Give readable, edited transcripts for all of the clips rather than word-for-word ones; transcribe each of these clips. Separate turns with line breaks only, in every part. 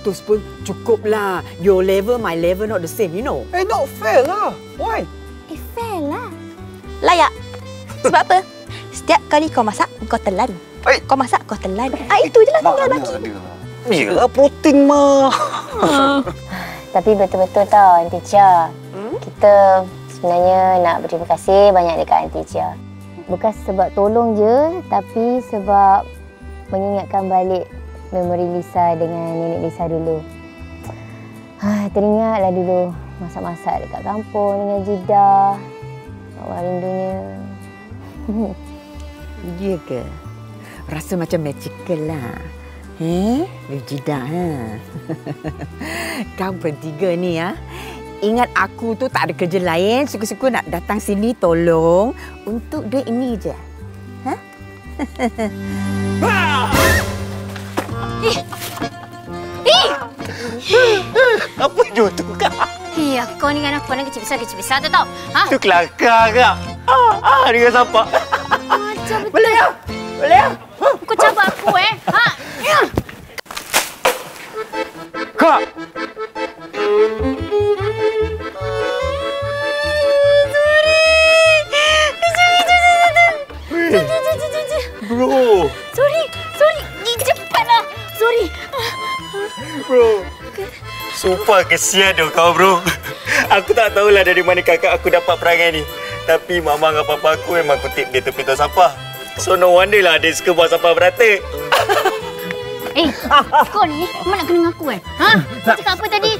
pun cukuplah. Your level, my level not the same, you know.
Not fair lah. Why?
Fair lah. Layak. Sebab apa? Setiap kali kau masak, kau telan. Kau masak, kau telan. Itu je lah tinggal bagi.
Ya, protein mah.
Tapi betul-betul tau, Aunty Chia. Kita sebenarnya nak berterima kasih banyak dekat Aunty Chia. Bukan sebab tolong je, tapi sebab mengingatkan balik memori Lisa dengan nenek Lisa dulu. Teringatlah dulu masak-masak dekat kampung dengan Jidah. Awal rindunya.
Ya ke? Rasa macam magical lah. Jidah, Kau bertiga ni, ingat aku tu tak ada kerja lain. Suka-suka nak datang sini tolong untuk duit ini je.
Apa je tu, Kak?
Kau ni kan aku kecil besar tu tau.
Tu kelakar, Kak. Dengan siapa? Boleh ya? Boleh ya?
Kau cabar aku,
Kak! Bro!
Sorry. Cepatlah. Sorry.
Bro! Sumpah kesian dong kau, bro. Aku tak tahulah dari mana kakak aku dapat perangai ni. Tapi mama dengan papa aku memang kutip dia tepi tong sampah. So no wonder lah dia suka buat sampah berata.
Kau ni memang nak kena dengan aku Kau cakap apa tadi?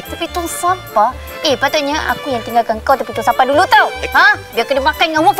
Tepi tong sampah? Patutnya aku yang tinggalkan kau tepi tong sampah dulu tau. Biar kena makan dengan wuf.